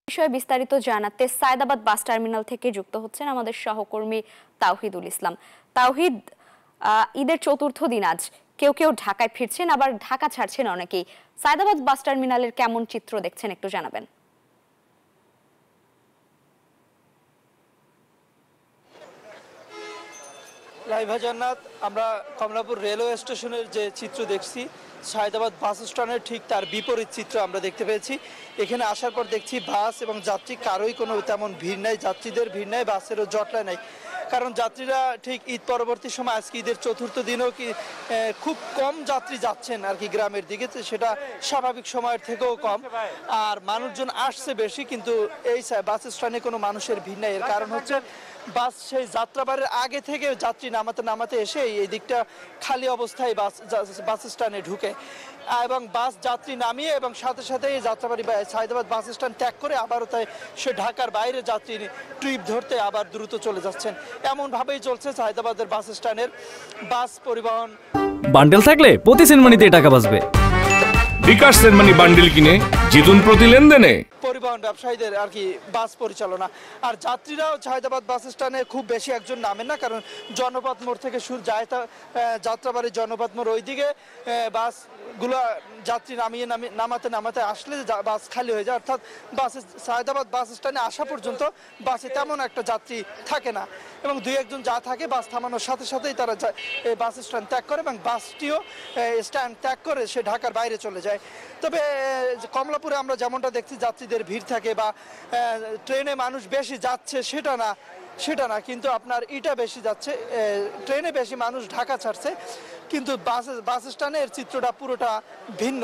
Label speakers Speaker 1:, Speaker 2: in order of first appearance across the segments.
Speaker 1: বিষয়ে বিস্তারিত জানাতে সায়দাবাদ বাস টার্মিনাল থেকে যুক্ত হচ্ছেন আমাদের সহকর্মী তাওহিদুল ইসলাম। তাওহিদ, ঈদের চতুর্থ দিন আজ, কেউ কেউ ঢাকায় ফিরছেন, আবার ঢাকা ছাড়ছেন অনেকেই। সায়দাবাদ বাস টার্মিনালের কেমন চিত্র দেখছেন একটু জানাবেন।
Speaker 2: লাইভা জান্নাত, আমরা কমলাপুর রেলওয়ে স্টেশনের যে চিত্র দেখছি, সায়দাবাদ বাস স্ট্যান্ডের ঠিক তার বিপরীত চিত্র আমরা দেখতে পেয়েছি। এখানে আসার পর দেখছি বাস এবং যাত্রী কারোই কোনো তেমন ভিড় নাই, যাত্রীদের ভিড় নাই, বাসেরও জটলা নাই। কারণ যাত্রীরা ঠিক ঈদ পরবর্তী সময়, আজকে ঈদের চতুর্থ দিনও খুব কম যাত্রী যাচ্ছেন আর কি গ্রামের দিকে, সেটা স্বাভাবিক সময়ের থেকেও কম। আর মানুষজন আসছে বেশি, কিন্তু এই বাস স্ট্যান্ডে কোনো মানুষের ভিড় নাই। এর কারণ হচ্ছে বাস সেই যাত্রাবাড়ির আগে থেকে যাত্রী নামাতে এসে এই দিকটা খালি অবস্থায় বাস স্ট্যান্ডে ঢুকে, এবং বাস যাত্রী নামিয়ে এবং সাথে সাথে এই যাত্রাবাড়ি সায়দাবাদ বাস স্ট্যান্ড ত্যাগ করে আবারও তাই সে ঢাকার বাইরে যাত্রী ট্রিপ ধরতে আবার দ্রুত চলে যাচ্ছেন। এমনভাবেই চলছে সায়দাবাদের বাস স্ট্যান্ডের বাস পরিবহন।
Speaker 3: বান্ডেল থাকলে প্রতি সেনমানিতে টাকা বাঁচবে।
Speaker 4: বিকাশ সেনমানি বান্ডেল কিনে জিতুন প্রতি লেনদেনে।
Speaker 2: পরিবহন ব্যবসায়ীদের আর কি বাস পরিচালনা। আর যাত্রীরাও সায়দাবাদ বাস স্ট্যান্ডে খুব বেশি একজন নামেন না, কারণ জনপথ মোড় থেকে শুরু যায় যাত্রাবাড়ির জনপথ মোড়, ওইদিকে বাসগুলো যাত্রী নামাতে আসলে বাস খালি হয়ে যায়। অর্থাৎ সায়দাবাদ বাস স্ট্যান্ডে আসা পর্যন্ত বাসে তেমন একটা যাত্রী থাকে না, এবং দুই একজন যা থাকে বাস থামানোর সাথে সাথেই তারা বাস স্ট্যান্ড ত্যাগ করে, এবং বাসটিও স্ট্যান্ড ত্যাগ করে সে ঢাকার বাইরে চলে যায়। তবে কমলাপুরে আমরা যেমনটা দেখছি যাত্রীদের ভিড় থাকে বা ট্রেনে মানুষ বেশি যাচ্ছে সেটা না, কিন্তু আপনার ইটা বেশি যাচ্ছে, ট্রেনে বেশি মানুষ ঢাকা ছাড়ছে, কিন্তু বাস স্ট্যান্ডের চিত্রটা পুরোটা ভিন্ন।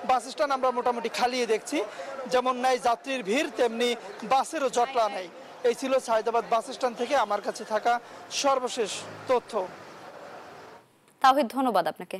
Speaker 2: বাস স্ট্যান্ড আমরা মোটামুটি খালিয়ে দেখছি, যেমন নাই যাত্রীর ভিড়, তেমনি বাসেরও জটলা নাই। এই ছিল সায়দাবাদ বাস স্ট্যান্ড থেকে আমার কাছে থাকা সর্বশেষ তথ্য।
Speaker 1: তাওহিদ, ধন্যবাদ আপনাকে।